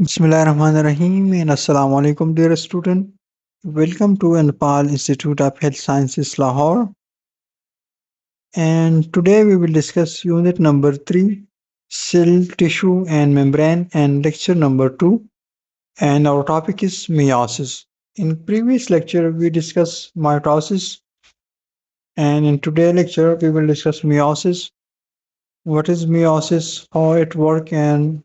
Bismillahirrahmanirrahim and Assalamu alaikum dear student. Welcome to Nepal Institute of Health Sciences Lahore, and today we will discuss unit number 3, cell, tissue and membrane, and lecture number 2, and our topic is meiosis. In previous lecture we discussed mitosis, and in today's lecture we will discuss meiosis. What is meiosis, how it works, and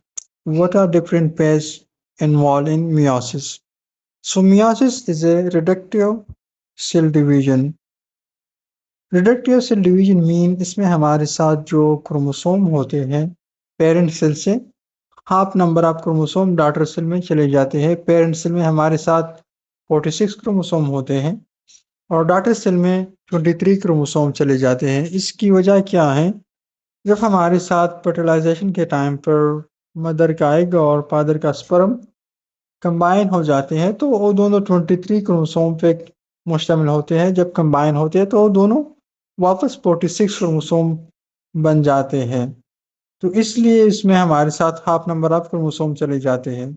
what are different phases involved in meiosis. So meiosis is a reductive cell division. Reductive cell division mean इसमें हमारे साथ जो chromosome होते हैं parent cell से half number of chromosome daughter cell में चले जाते हैं। पेरेंट सेल में हमारे साथ 46 क्रोमोसोम होते हैं और डॉटर सेल में 23 क्रोमोसोम चले जाते हैं। इसकी वजह क्या है? जब हमारे साथ फर्टिलाइजेशन के टाइम पर मदर का एग और फादर का स्पर्म कंबाइन हो जाते हैं तो वो दोनों 23 क्रोमोसोम पे मुश्तमिल होते हैं। जब कंबाइन होते हैं तो वो दोनों वापस 46 क्रोमोसोम बन जाते हैं। तो इसलिए इसमें हमारे साथ हाफ नंबर ऑफ क्रोमोसोम चले जाते हैं।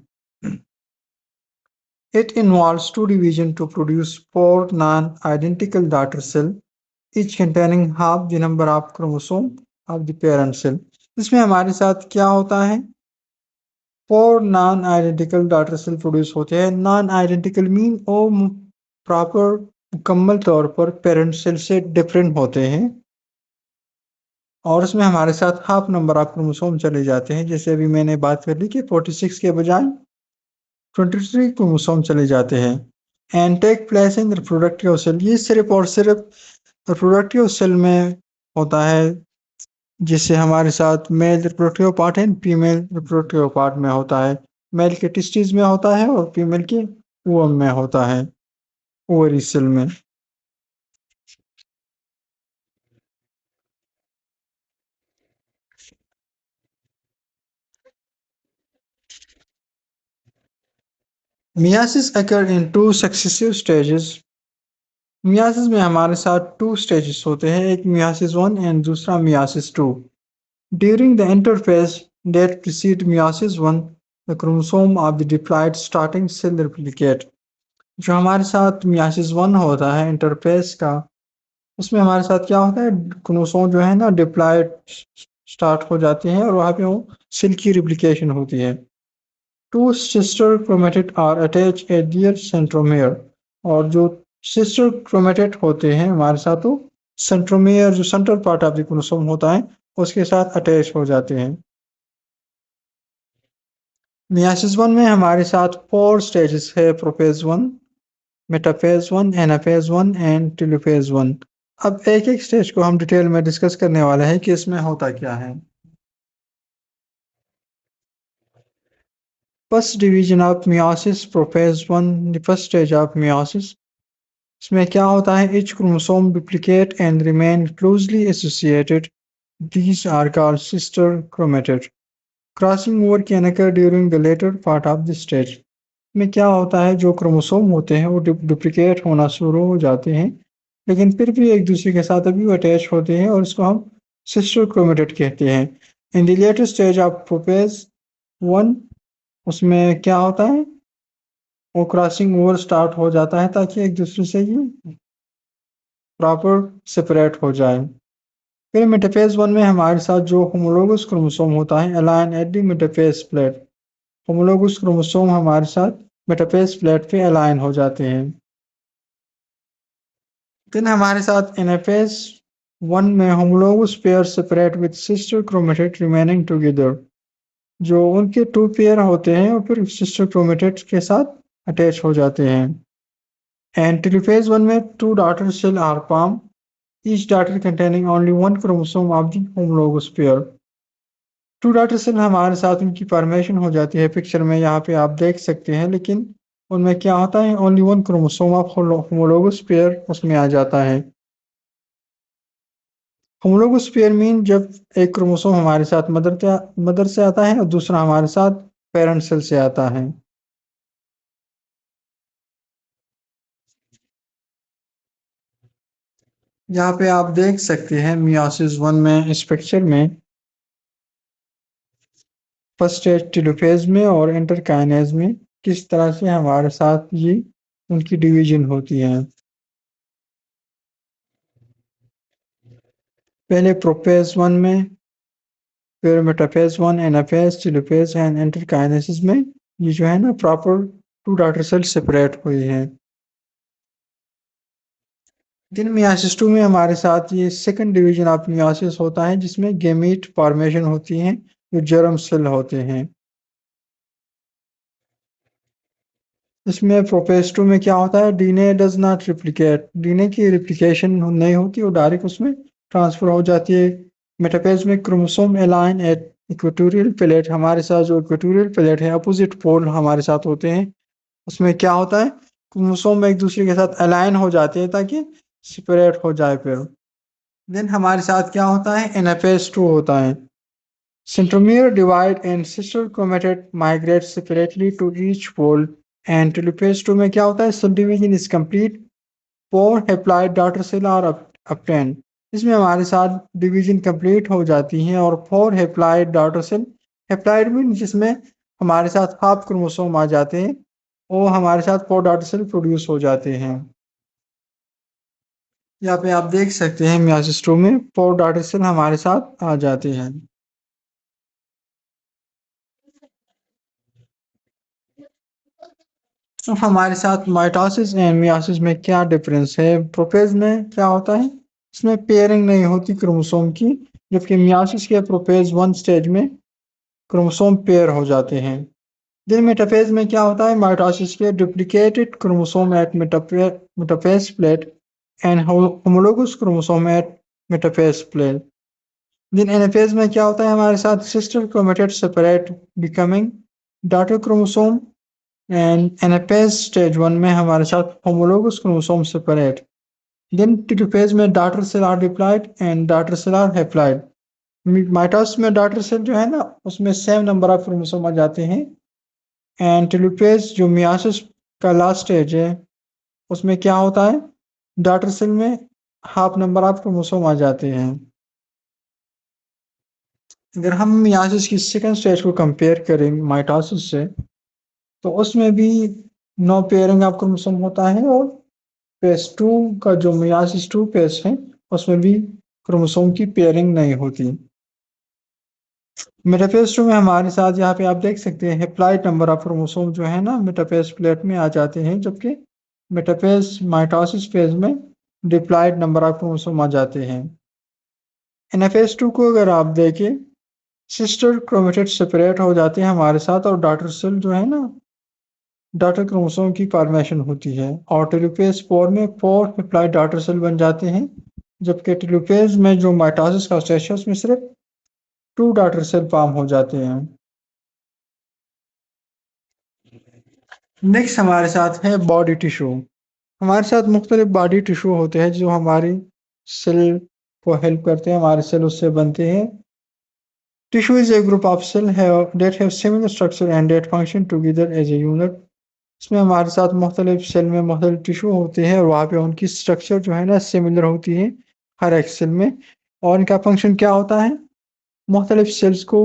It involves two division to produce four non-identical daughter cell, each containing half the number of chromosome of the parent cell. इसमें हमारे साथ क्या होता है? 4 non identical daughter cell produce होते हैं। नॉन आइडेंटिकल मीन वो प्रॉपर मुकम्मल तौर पर पेरेंट सेल से डिफरेंट होते हैं और उसमें हमारे साथ हाफ नंबर ऑफ क्रोमोसोम चले जाते हैं। जैसे अभी मैंने बात कर ली कि 46 के बजाय 23 क्रोमोसोम चले जाते हैं। And take place in reproductive cell, ये सिर्फ और सिर्फ रिप्रोडक्टिव सेल में होता है, जिससे हमारे साथ मेल रिप्रोडक्टिव पार्ट है, फीमेल रिप्रोडक्टिव पार्ट में होता है। मेल के टेस्टिस में होता है और फीमेल के ओवम में होता है, ओवरी सेल में। मियासिस अकर इन टू सक्सेसिव स्टेजेस। मियासिस में हमारे साथ 2 स्टेजेस होते हैं, एक मियासिस 1 एंड दूसरा myiasis 2। During the interphase that precede meiosis 1, the chromosome of the diploid starting cell replicate। जो हमारे साथ मियासिस 1 होता है इंटरफेज का, उसमें हमारे साथ क्या होता है? क्रोमोसोम जो है ना डिप्लॉयड स्टार्ट हो जाते हैं और वहाँ पे वो सेल की रिप्लिकेशन होती है। Two sister chromatid are attach at their centromere, और जो सिस्टर क्रोमेटिड होते हैं हमारे साथ वो सेंट्रोमेयर जो central part of the chromosome होता है उसके साथ अटैच हो जाते हैं। मियासिस 1 में हमारे साथ 4 स्टेजेस है, prophase 1, metaphase 1, anaphase 1 and telophase 1। अब एक एक स्टेज को हम डिटेल में डिस्कस करने वाले हैं कि इसमें होता क्या है। First division of meiosis, prophase 1, the first stage of meiosis. इसमें क्या होता है? each chromosome duplicate and remain closely associated. These are called sister chromatid. Crossing over can occur during the later part of the stage. में क्या होता है? जो chromosome होते हैं वो डुप्लीकेट होना शुरू हो जाते हैं, लेकिन फिर भी एक दूसरे के साथ अभी अटैच होते हैं और इसको हम सिस्टर क्रोमेटिड कहते हैं। In the later stage of prophase 1, उसमें क्या होता है? वो क्रॉसिंग ओवर स्टार्ट हो जाता है ताकि एक दूसरे से ये प्रॉपर सेपरेट हो जाए। फिर मेटाफेज 1 में हमारे साथ जो होमोलोगस क्रोमोसोम होता है align at the metaphase plate, homologous chromosome हमारे साथ मेटाफेज प्लेट पे अलाइन हो जाते हैं। फिर हमारे साथ एनाफेज 1 में homologous pair separate with sister chromatid remaining together, जो उनके 2 पेयर होते हैं और फिर सिस्टर क्रोमेटिड के साथ अटैच हो जाते हैं। एंड टेलोफेज 1 में 2 daughter cell are form, each daughter containing only one chromosome of the homologous pair। 2 daughter cell हमारे साथ उनकी फॉर्मेशन हो जाती है, पिक्चर में यहाँ पे आप देख सकते हैं, लेकिन उनमें क्या होता है? Only one chromosome of homologous pair उसमें आ जाता है। होमोलोगस पेयर मीन जब एक क्रोमोसोम हमारे साथ मदर से आता है और दूसरा हमारे साथ पेरेंट सेल से आता है। यहाँ पे आप देख सकते हैं मियोसिस 1 में इस पिक्चर में फर्स्ट स्टेज टेलोफेज में और इंटरकाइनेज में किस तरह से हमारे साथ ये उनकी डिवीजन होती है। पहले प्रोफेज 1 में, फिर metaphase 1, anaphase, telophase and interkinesis में ये जो है ना प्रॉपर 2 डॉटर सेल सेपरेट हुई हैं। दिन मियासिस 2 में हमारे साथ ये सेकंड डिवीजन ऑफ मियासिस होता है जिसमें गेमीट फॉर्मेशन होती है जो जर्म सेल होते हैं। इसमें प्रोफेज 2 में क्या होता है, DNA does not replicate, DNA की रिप्लिकेशन नहीं होती और डायरेक्ट उसमें ट्रांसफर हो जाती है। मेटाफेज में chromosome align at equatorial plate, हमारे साथ जो इक्वेटोरियल प्लेट है अपोजिट पोल हमारे साथ होते हैं, उसमें क्या होता है क्रोमोसोम एक दूसरे के साथ अलाइन हो जाते हैं ताकि सेपरेट हो जाए। फिर देन हमारे साथ क्या होता है, एनाफेज 2 होता है। Centromere divide and sister chromatid migrate separately to each pole and telophase 2 में क्या होता है, subdivision is complete, 4 haploid daughter cell are obtained। इसमें हमारे साथ डिवीजन कंप्लीट हो जाती है और 4 haploid daughter cell, haploid mean जिसमें हमारे साथ हाफ क्रोमोसोम आ जाते हैं, वो हमारे साथ 4 डॉटर सेल प्रोड्यूस हो जाते हैं। यहाँ पे आप देख सकते हैं मियासिस 2 में 4 डॉटर सेल हमारे साथ आ जाते हैं। तो हमारे साथ माइटोसिस एंड मियोसिस में क्या डिफरेंस है। प्रोफेज में क्या होता है, इसमें पेयरिंग नहीं होती क्रोमोसोम की, जबकि मियोसिस के प्रोफेज 1 स्टेज में क्रोमोसोम पेयर हो जाते हैं। दिन मेटाफेज में क्या होता है, माइटोसिस के duplicated chromosome at metaphase plate and homologous chromosome at metaphase plate. Then anaphase में क्या होता है, हमारे साथ sister chromatid separate becoming daughter chromosome and anaphase stage 1 में हमारे साथ homologous chromosome separate. Then telophase में daughter cell are diploid and daughter cell are haploid. Mitosis में डॉटर सेल जो है ना उसमें सेम नंबर ऑफ क्रोमोसोम आ जाते हैं एंड टेलोफेज जो मियोसिस का लास्ट स्टेज है उसमें क्या होता है, डॉटर सेल में हाफ नंबर ऑफ क्रोमोसोम आ जाते हैं। अगर हम मियोसिस की सेकंड स्टेज को कंपेयर करें माइटोसिस से, तो उसमें भी नो पेयरिंग ऑफ क्रोमोसोम होता है और फेज 2 का जो मियासिस 2 फेज है उसमें भी क्रोमोसोम की पेयरिंग नहीं होती। मेटाफेज 2 में हमारे साथ यहाँ पे आप देख सकते हैं हेप्लॉइड नंबर ऑफ क्रोमोसोम जो है ना मेटाफेज प्लेट में आ जाते हैं, जबकि मेटाफेज माइटोसिस फेज में डिप्लॉइड नंबर ऑफ क्रोमोसोम आ जाते हैं। एनाफेज 2 को अगर आप देखें, सिस्टर क्रोमेटिड सेपरेट हो जाते हैं हमारे साथ और डॉटर सेल जो है ना डॉटर क्रोमोसोम की फॉर्मेशन होती है और टेलोफेज 4 में 4 हैप्लॉइड डॉटर सेल बन जाते हैं, जबकि टेलोफेज में जो माइटोसिस का स्टेज है उसमें सिर्फ 2 डॉटर सेल फॉर्म हो जाते हैं। नेक्स्ट हमारे साथ है बॉडी टिश्यू। हमारे साथ मुख्तलिफ बॉडी टिश्यू होते हैं जो हमारी सेल को हेल्प करते हैं, हमारे सेल उससे बनते हैं। Tissue is a group of cell that have similar structure and that function together as a unit। इसमें हमारे साथ मुख्तलिफ सेल में मुख्तलिफ टिश्यू होते हैं और वहाँ पे उनकी स्ट्रक्चर जो है ना सिमिलर होती है हर एक सेल में, और इनका फंक्शन क्या होता है, मुख्तलिफ सेल्स को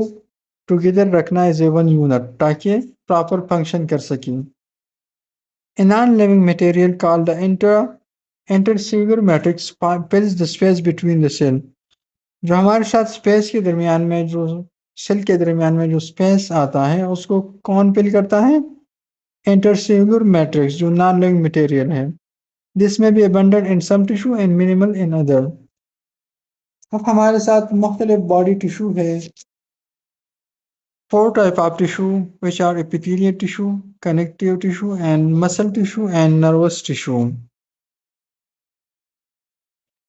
टुगेदर रखना एज ए वन यूनिट ताकि प्रॉपर फंक्शन कर सकें। A non-living material called the intercellular matrix fills the space between the cell। जो हमारे साथ स्पेस के दरमियान में जो सेल के दरमियान में जो स्पेस आता है उसको कौन फिल करता है, इंटरसेल्युलर मैट्रिक्स जो नॉन लिविंग मटेरियल है। दिस में B abundant in some tissue and minimal in other। अब हमारे साथ मुख्तलिफ बॉडी टिश्यू है। 4 type of tissue which are epithelial tissue, connective tissue and muscle tissue and nervous tissue।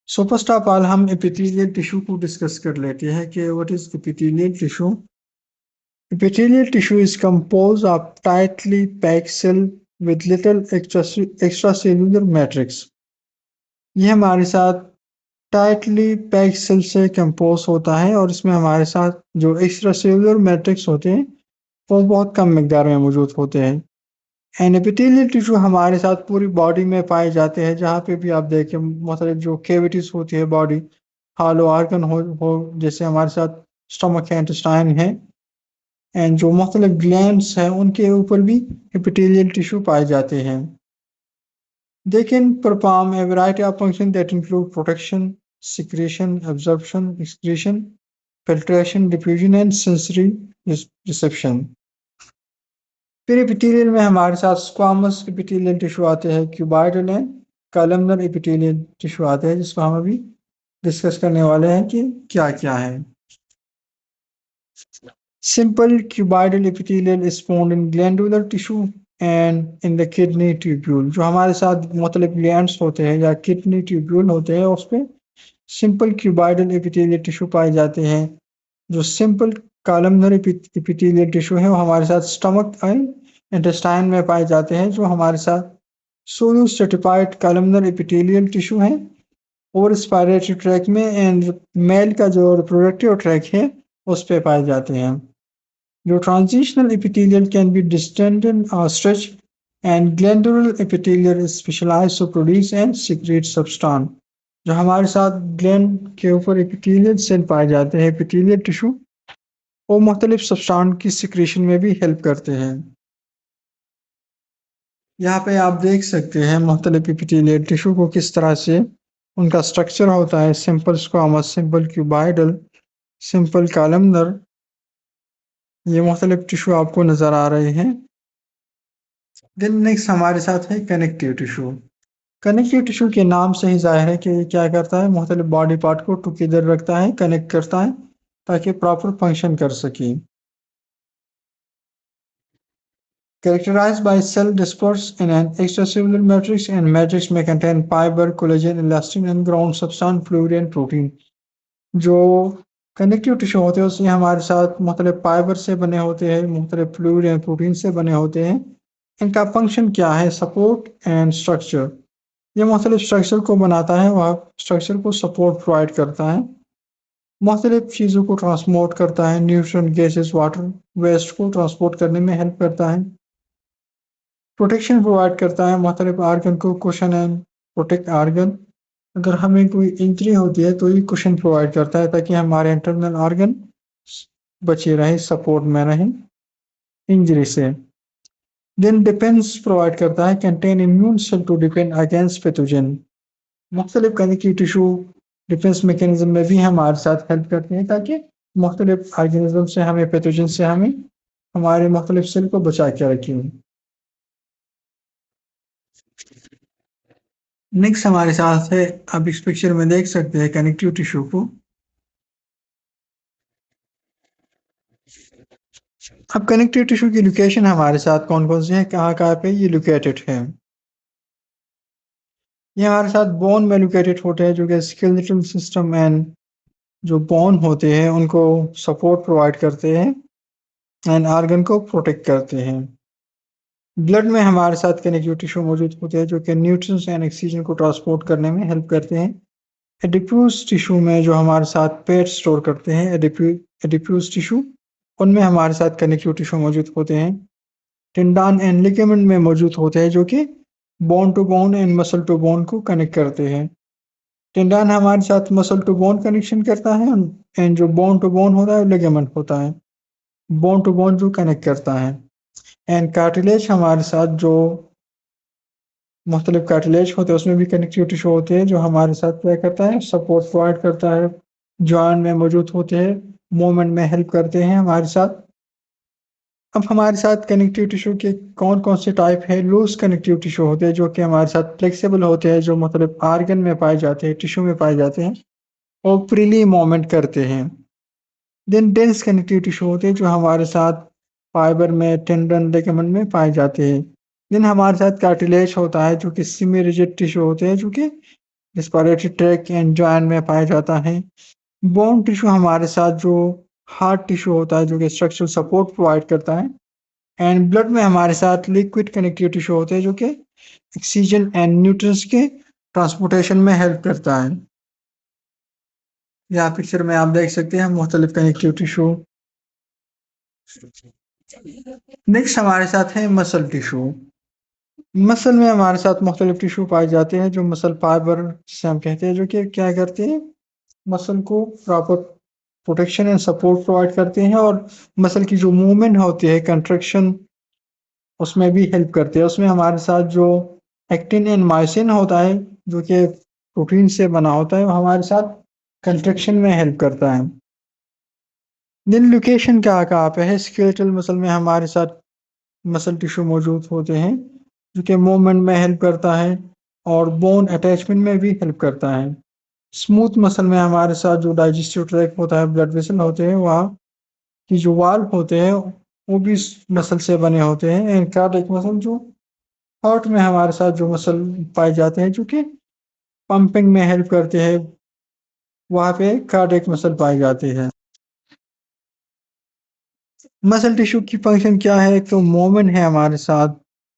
So first of all हम epithelial tissue को discuss कर लेते हैं कि what is epithelial tissue। Epithelial tissue is composed of tightly packed cell with little extracellular matrix। ये हमारे साथ tightly packed cell से कंपोज होता है और इसमें हमारे साथ जो एक्स्ट्रा सेलुलर मैट्रिक्स होते हैं वो बहुत कम मिकदार में मौजूद होते हैं। एंड एपिथेलियल टिश्यू हमारे साथ पूरी बॉडी में पाए जाते हैं, जहाँ पे भी आप देखें मतलब जो कैविटीज होती है बॉडी, हॉलो ऑर्गन हो जैसे हमारे साथ स्टमक है, इंटेस्टाइन है, एंड जो मुख्तलिफ ग्लैंड्स हैं उनके ऊपर भी एपिथेलियल टिश्यू पाए जाते हैं। They can perform a variety of functions that include protection, secretion, absorption, excretion, filtration, diffusion, and sensory reception. फिर एपिथेलियल में हमारे साथ स्क्वामस एपिथेलियल टिश्यू आते हैं, cuboidal and columnar epithelial tissue आते हैं, जिसको हम अभी डिस्कस करने वाले हैं कि क्या क्या है। Simple cuboidal epithelial is found in glandular tissue and in the kidney tubule। जो हमारे साथ मुख्तलिफ ग्लैंड्स होते हैं या किडनी ट्यूब्यूल होते हैं उस पे सिंपल क्यूबाइडल एपिथेलियल टिश्यू पाए जाते हैं। जो सिंपल कॉलमनर एपिथेलियल टिश्यू है वो हमारे साथ स्टमक एंड इंटेस्टाइन में पाए जाते हैं। जो हमारे साथ solo stratified columnar epithelial tissue है और रेस्पिरेटरी ट्रैक में एंड मेल का जो रिप्रोडक्टिव ट्रैक है उस पे पाए जाते हैं। Your transitional epithelial can be distended or stretched, and glandular epithelial is specialized to produce and secrete substance। जो हमारे साथ ग्लैंड के ऊपर एपिथेलियल सेल पाए जाते हैं, एपिथेलियल टिश्यू, वो मुख्तलिफ सब्सटेंस की सिक्रेशन में भी हेल्प करते हैं। यहाँ पे आप देख सकते हैं मुख्तलिफ एपिथेलियल टिश्यू को किस तरह से उनका स्ट्रक्चर होता है। Simple squamous, simple cuboidal, simple columnar, ये मुख्तलिफ टिश्यू आपको नज़र आ रहे हैं। देन नेक्स्ट हमारे साथ है कनेक्टिव टिश्यू। कनेक्टिव टिश्यू के नाम से ही जाहिर है कि ये क्या करता है, मुख्तलिफ बॉडी पार्ट को टुगेदर रखता है, कनेक्ट करता है ताकि प्रॉपर फंक्शन कर सके। Characterized by cell disperse in an extracellular matrix and matrix may contain fiber, collagen, elastin and ground substance, fluid and protein। जो कनेक्टिव टिश्यू होते हैं उसमें हमारे साथ मुख्तलिफ फाइबर से बने होते हैं, मुख्तलिफ फ्लूइड एंड प्रोटीन से बने होते हैं। इनका फंक्शन क्या है, सपोर्ट एंड स्ट्रक्चर। ये मुख्तलिफ स्ट्रक्चर को बनाता है, वह स्ट्रक्चर को सपोर्ट प्रोवाइड करता है, मुख्तलिफ चीज़ों को ट्रांसपोर्ट करता है, न्यूट्रिएंट, गैसेस, वाटर, वेस्ट को ट्रांसपोर्ट करने में हेल्प करता है, प्रोटेक्शन प्रोवाइड करता है, मुख्तलिफ आर्गन को कुशन एंड प्रोटेक्ट आर्गन। अगर हमें कोई इंजरी होती है तो ये कुशन प्रोवाइड करता है ताकि हमारे इंटरनल ऑर्गन बचे रहें, सपोर्ट में रहें इंजरी से। देन डिफेंस प्रोवाइड करता है, contain immune cell to defend against pathogen. मुख्तलिफ कनेक्टिव टिश्यू डिफेंस मैकेनिज्म में भी हमारे साथ हेल्प करते हैं ताकि मुख्तलिफ ऑर्गेनिज्म से हमें, पैथोजन से हमें हमारे मुख्तलिफ सेल को बचा के रखें। नेक्स्ट हमारे साथ है, आप इस पिक्चर में देख सकते हैं कनेक्टिव टिश्यू को। अब कनेक्टिव टिश्यू की लोकेशन हमारे साथ कौन कौन से हैं, कहाँ कहाँ पे ये लोकेटेड है। ये हमारे साथ बोन में लोकेटेड होते हैं, जो कि स्केलेटल सिस्टम एंड जो बोन होते हैं उनको सपोर्ट प्रोवाइड करते हैं एंड ऑर्गन को प्रोटेक्ट करते हैं। ब्लड में हमारे साथ कनेक्टिव टिश्यू मौजूद होते हैं जो कि न्यूट्रिएंट्स एंड ऑक्सीजन को ट्रांसपोर्ट करने में हेल्प करते हैं। एडिपोज टिश्यू में जो हमारे साथ पेट स्टोर करते हैं, एडिपोज टिश्यू, उनमें हमारे साथ कनेक्टिव टिश्यू मौजूद होते हैं। टेंडन एंड लिगामेंट में मौजूद होते हैं जो कि bone to bone and muscle to bone को कनेक्ट करते हैं। टेंडन हमारे साथ मसल टू बोन कनेक्शन करता है एंड जो बोन टू बोन होता है लिगामेंट होता है, बोन टू बोन जो कनेक्ट करता है। एंड कार्टिलेज हमारे साथ जो मुख्तलिफ कार्टिलेज होते हैं उसमें भी कनेक्टिव टिश्यू होते हैं जो हमारे साथ क्या करता है, सपोर्ट प्रोवाइड करता है, जॉइंट में मौजूद होते हैं, मूवमेंट में हेल्प करते हैं हमारे साथ। अब हमारे साथ कनेक्टिव टिश्यू के कौन कौन से टाइप है, लूज कनेक्टिव टिश्यू होते हैं जो कि हमारे साथ फ्लेक्सिबल होते हैं, जो मतलब आर्गन में पाए जाते हैं, टिश्यू में पाए जाते हैं और फ्रीली मूवमेंट करते हैं। देन डेंस कनेक्टिव टिश्यू होते हैं जो हमारे साथ फाइबर में, टेंडन, लिगामेंट में पाए जाते हैं। देन हमारे साथ कार्टिलेज होता है जो कि सेमी रिजिड टिश्यू होते हैं जो कि रेस्पिरेटरी ट्रैक एंड जॉइंट में पाया जाता है। बोन टिश्यू हमारे साथ जो हार्ट टिश्यू होता है जो कि स्ट्रक्चरल सपोर्ट प्रोवाइड करता है। एंड ब्लड में हमारे साथ लिक्विड कनेक्टिव टिश्यू होते हैं जो कि ऑक्सीजन एंड न्यूट्रिएंट्स के ट्रांसपोर्टेशन में हेल्प करता है। यहाँ पिक्चर में आप देख सकते हैं मुख्तलिफ कनेक्टिव टिश्यू। नेक्स्ट हमारे साथ है मसल टिश्यू। मसल में हमारे साथ मुख्तलिफ टिश्यू पाए जाते हैं जो मसल फाइबर जिसे हम कहते हैं, जो कि क्या करते हैं, मसल को proper protection and support provide करते हैं, और मसल की जो मूवमेंट होती है, कंट्रैक्शन, उसमें भी हेल्प करते हैं। उसमें हमारे साथ जो एक्टिन एंड मायोसिन होता है, जो कि प्रोटीन से बना होता है, वो हमारे साथ कंट्रैक्शन में हेल्प करता है। दिन लोकेशन कहाँ पे है? स्केलेटल मसल में हमारे साथ मसल टिश्यू मौजूद होते हैं, जो कि मूवमेंट में हेल्प करता है और बोन अटैचमेंट में भी हेल्प करता है। स्मूथ मसल में हमारे साथ जो डाइजेस्टिव ट्रैक्ट होता है, ब्लड वेसल होते हैं, वहाँ की जो वाल्व होते हैं वो भी इस मसल से बने होते हैं। एंड कार्डियक मसल जो हार्ट में हमारे साथ जो मसल पाए जाते हैं, जो कि पंपिंग में हेल्प करते हैं, वहाँ पे कार्डियक मसल पाए जाते हैं। मसल टिश्यू की फंक्शन क्या है? तो मूवमेंट है हमारे साथ,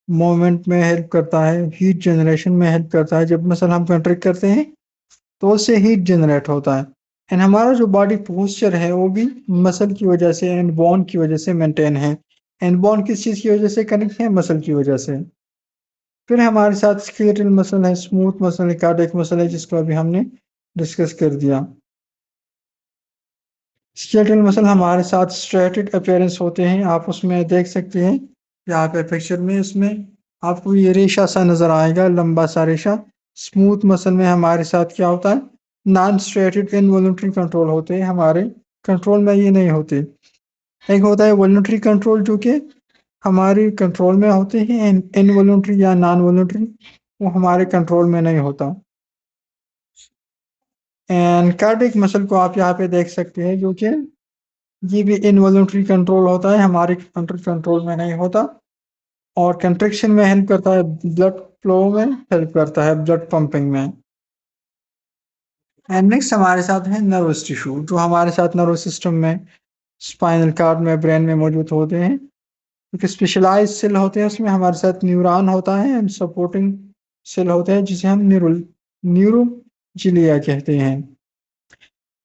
मूवमेंट में हेल्प करता है, हीट जनरेशन में हेल्प करता है। जब मसल हम कंट्रैक्ट करते हैं तो उससे हीट जनरेट होता है। एंड हमारा जो बॉडी पोस्चर है वो भी मसल की वजह से एंड बोन की वजह से मेंटेन है। एंड बोन किस चीज़ की वजह से कनेक्ट है? मसल की वजह से। फिर हमारे साथ स्केलेटल मसल है, स्मूथ मसल है, कार्डियक मसल है, जिसको अभी हमने डिस्कस कर दिया। स्केलेटल मसल हमारे साथ स्ट्रेटेड अपीयरेंस होते हैं, आप उसमें देख सकते हैं यहाँ पे पिक्चर में, इसमें आपको ये रेशा सा नजर आएगा, लंबा सा रेशा। स्मूथ मसल में हमारे साथ क्या होता है? नॉन स्ट्रेटेड इनवॉल्यूंटरी कंट्रोल होते हैं, हमारे कंट्रोल में ये नहीं होते। एक होता है वॉल्यूंटरी कंट्रोल, जो कि हमारे कंट्रोल में होते हैं, एंड इनवॉल्यूंटरी या नॉन वॉल्यूंटरी वो हमारे कंट्रोल में नहीं होता। एंड कार्डियक मसल को आप यहाँ पे देख सकते हैं, जो कि ये भी इनवॉल्यूंटरी कंट्रोल होता है, हमारे अंडर कंट्रोल में नहीं होता, और कंट्रैक्शन में हेल्प करता है, ब्लड फ्लो में हेल्प करता है, ब्लड पंपिंग में। एंड नेक्स्ट हमारे साथ है नर्वस टिश्यू, जो हमारे साथ नर्वस सिस्टम में, स्पाइनल कार्ड में, ब्रेन में मौजूद होते हैं। क्योंकि स्पेशलाइज सेल होते हैं, उसमें हमारे साथ न्यूरॉन होता है एंड सपोर्टिंग सेल होते हैं, जिसे हम न्यूरोजिलिया कहते हैं।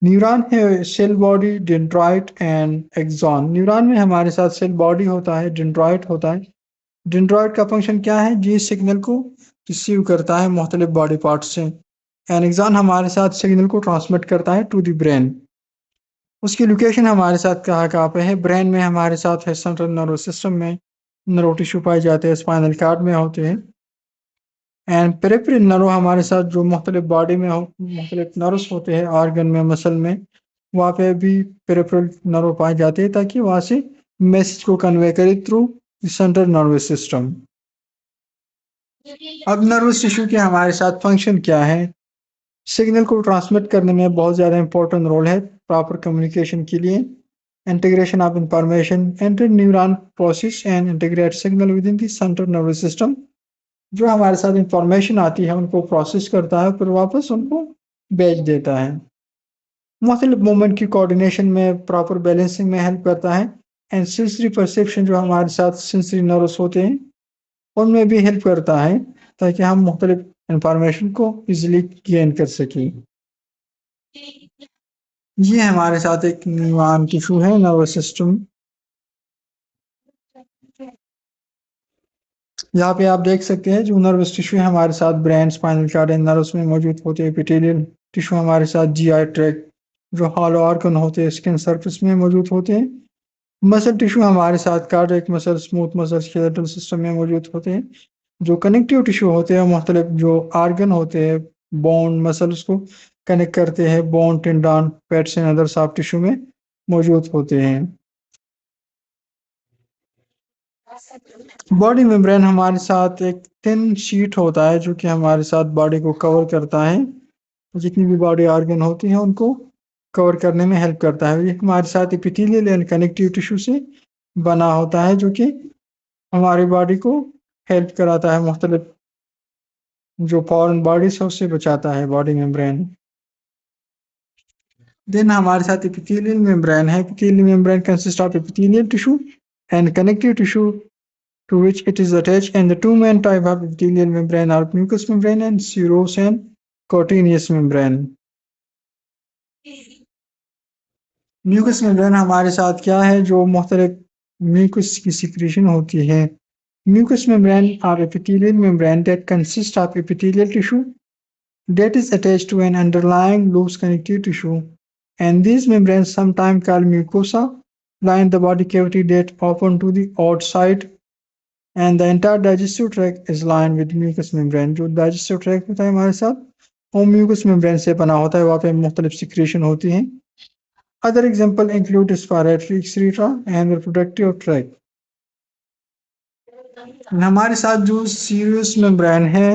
न्यूरॉन है cell body, dendrite and axon. Neuron में हमारे साथ सेल बॉडी होता है, डेंड्राइट होता है। डेंड्राइट का फंक्शन क्या है? जी सिग्नल को रिसीव करता है मुख्तलिफ बॉडी पार्ट से। एंड एक्सॉन हमारे साथ सिग्नल को ट्रांसमिट करता है टू द ब्रेन। उसकी लोकेशन हमारे साथ कहाँ पे है? ब्रेन में हमारे साथ है, सेंट्रल नर्वस सिस्टम में नर्व टिश्यू पाए जाते हैं, स्पाइनल कार्ड में होते हैं। एंड पेरिफेरल नर्व हमारे साथ जो मुख्तलिफ बॉडी में मुख्तलिफ नर्व्स होते हैं, ऑर्गन में, मसल में, वहाँ पे भी पेरिफेरल नर्व पाए जाते हैं, ताकि वहाँ से मैसेज को कन्वे करे थ्रू सेंट्रल नर्वस सिस्टम। अब नर्वस टिश्यू के हमारे साथ फंक्शन क्या है? सिग्नल को ट्रांसमिट करने में बहुत ज़्यादा इंपॉर्टेंट रोल है प्रॉपर कम्युनिकेशन के लिए। Integration of information, enter neuron process and integrate signal with in the central nervous system. जो हमारे साथ इंफॉर्मेशन आती है उनको प्रोसेस करता है, फिर वापस उनको भेज देता है। मुख्तलिफ मूवमेंट की कोऑर्डिनेशन में, प्रॉपर बैलेंसिंग में हेल्प करता है। एंड सेंसरी परसेप्शन, जो हमारे साथ सेंसरी नर्व्स होते हैं, उनमें भी हेल्प करता है, ताकि हम मुख्तलिफ इंफॉर्मेशन को इजीली गेन कर सकें। ये हमारे साथ एक न्यूरॉन टिश्यू है, नर्वस सिस्टम। यहाँ पे आप देख सकते हैं जो नर्वस टिश्यू है हमारे साथ, brain, spinal cord and nerves में मौजूद होते हैं। एपिथेलियल टिश्यू हमारे साथ जीआई ट्रैक्ट, जो हॉलो ऑर्गन होते हैं, स्किन सरफेस में मौजूद होते हैं। मसल टिश्यू हमारे साथ cardiac muscle, smooth muscle, skeletal system में मौजूद होते हैं। जो कनेक्टिव टिश्यू होते हैं, मुख्तलिफ जो आर्गन होते हैं, बोन, मसल, उसको कनेक्ट करते हैं, bone, tendon, pets and other soft tissue में मौजूद होते हैं। बॉडी मेम्ब्रेन हमारे साथ एक थिन शीट होता है, जो कि हमारे साथ बॉडी को कवर करता है, जितनी भी बॉडी ऑर्गन होती हैं उनको कवर करने में हेल्प करता है। ये हमारे साथ एपिथेलियल एंड कनेक्टिव टिश्यू से बना होता है, जो कि हमारी बॉडी को हेल्प कराता है, मुख्तलिफ जो फॉरेन बॉडीज है उससे बचाता है बॉडी मेम्ब्रेन। देन हमारे साथ एपिथेलियल मेम्ब्रेन है। Epithelial membrane consist of epithelial tissue and connective tissue to which it is attached, and the two main type of epithelial membrane are mucous membrane and serous and cutaneous membrane. Mucous membrane हमारे साथ क्या है? जो मुख्तलिफ mucus की secretion होती है। Mucous membrane are epithelial membrane that consist of epithelial tissue that is attached to an underlying loose connective tissue and these membranes, sometimes called mucosa, line the body cavity that open to the outside, and the entire digestive tract is lined with mucous membrane. जो digestive tract होता है हमारे साथ वो mucous membrane से बना होता है, वहाँ पे मुख्तलिफ secretion होती हैं. Other example include respiratory excreta and reproductive tract. हमारे साथ जो serous membrane है,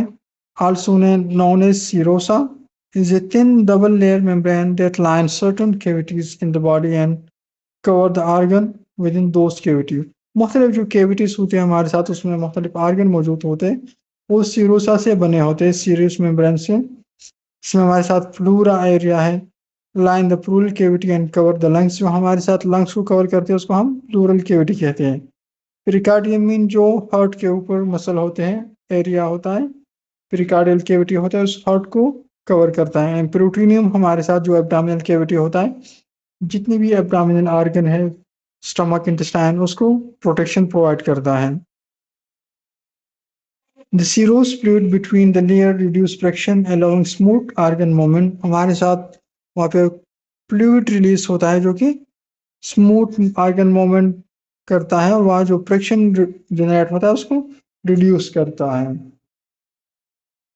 also known as serosa, is a thin double layer membrane that lines certain cavities in the body and cover the organ within those cavities. मुख्तलिफ जो cavities होते हैं हमारे साथ उसमें मुख्तलिफ organ मौजूद होते हैं, वो सीरोसा से बने होते हैं, सीरियस मेम्ब्रेन से. इसमें हमारे साथ फ्लूरा एरिया है, line the pleural cavity and cover the lungs. जो हमारे साथ लंग्स को कवर करते हैं उसको हम प्लूरल कैविटी कहते हैं. पेरिकार्डियम मीन जो हार्ट के ऊपर मसल होते हैं, एरिया होता है, पेरिकार्डियल कैविटी होता है, उस हार्ट को कवर करता है. एंड प्रोटीनियम हमारे साथ जो एब्डोमिनल कैविटी होता है, जितनी भी एब्डोमिनल ऑर्गन है, स्टमक, इंटेस्टाइन, उसको प्रोटेक्शन प्रोवाइड करता है. The serous fluid between the layer reduce friction allowing smooth organ movement. हमारे साथ वहाँ पे फ्लूइड रिलीज होता है जो कि स्मूथ ऑर्गन मूवमेंट करता है, और वहाँ जो फ्रिक्शन जनरेट होता है उसको रिड्यूस करता है.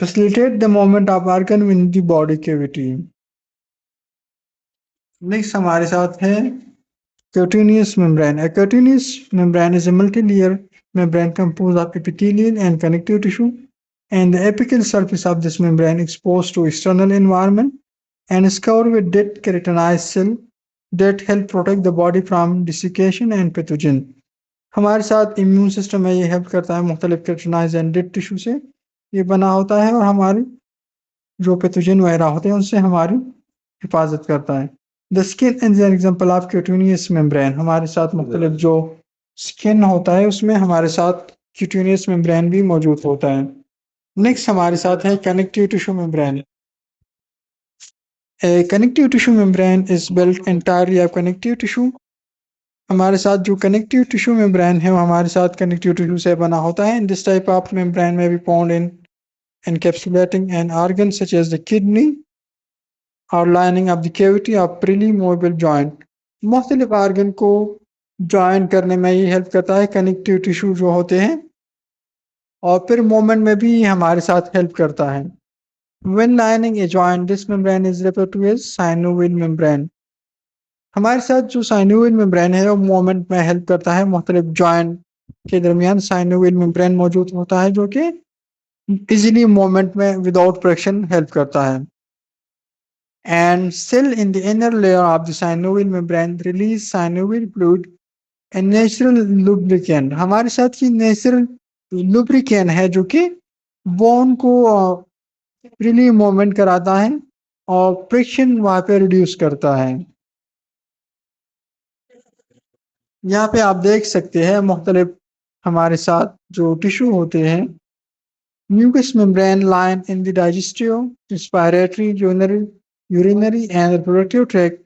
Facilitate the movement of organ within the body cavity. Next हमारे साथ है cutaneous membrane. A cutaneous membrane is a multi-layer membrane composed of epithelial and connective tissue, and the apical surface of this membrane exposed to external environment and is covered with dead keratinized cell that help protect the body from desiccation and pathogen. हमारे साथ immune system है, ये help करता है मुख्तलिफ केराटिनाइज and dead tissue से ये बना होता है, और हमारी जो पैथोजन वगैरह होते हैं उनसे हमारी हिफाजत करता है. The skin is an example of cutaneous membrane. हमारे साथ मुख्तलिफ जो स्किन होता है उसमें हमारे साथ क्यूटेनियस मेम्ब्रेन भी मौजूद होता है. नेक्स्ट हमारे साथ है connective tissue membrane. Connective tissue membrane is built entirely of connective tissue. हमारे साथ जो कनेक्टिव टिश्यू मेम्ब्रेन है वो हमारे साथ कनेक्टिव टिश्यू से बना होता है. दिस टाइप ऑफ मेम्ब्रेन में भी found in encapsulating an organ such as the kidney or lining of the cavity of freely movable joint. मुख्तलिफ ऑर्गन को ज्वाइन करने में ये हेल्प करता है कनेक्टिव टिश्यू जो होते हैं, और फिर मूवमेंट में भी हमारे साथ हेल्प करता है. When lining a joint, this membrane is referred to as synovial membrane. हमारे साथ जो synovial membrane है वो मूवमेंट में हेल्प करता है. मुख्तलिफ जॉइंट के दरमियान synovial membrane मौजूद होता है जो कि इजीली मूवमेंट में विदाउट फ्रिक्शन हेल्प करता है. And cell in the inner layer of the synovial membrane release synovial fluid and natural lubricant. हमारे साथ की नेचुरल लुब्रिकेंट है जो कि बोन को फ्रीली मूवमेंट कराता है और फ्रिक्शन वहाँ पे रिड्यूस करता है. यहाँ पे आप देख सकते हैं मुख्तलिफ हमारे साथ जो टिश्यू होते हैं, mucous membrane line in the digestive, respiratory, urinary and reproductive tract,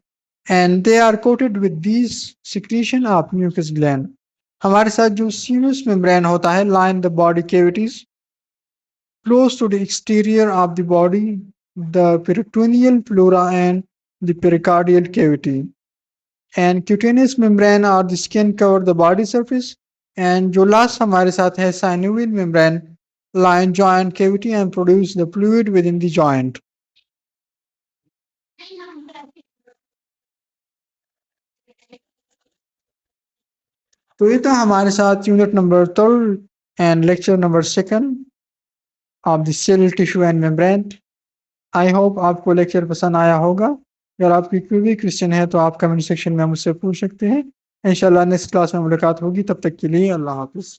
and they are coated with these secretion of mucous gland. हमारे साथ जो serous membrane होता है line the body cavities close to the exterior of the body, the peritoneal flora and the pericardial cavity. And cutaneous membrane or the skin cover the body surface. And जो last हमारे साथ है synovial membrane line joint cavity and produce the fluid within the joint. तो ये था हमारे साथ unit number 3 and lecture number 2 of the cell tissue and membrane. I hope आपको लेक्चर पसंद आया होगा. अगर आपकी कोई भी क्वेश्चन है तो आप कमेंट सेक्शन में मुझसे पूछ सकते हैं. इंशाल्लाह नेक्स्ट क्लास में मुलाकात होगी. तब तक के लिए अल्लाह हाफिज़.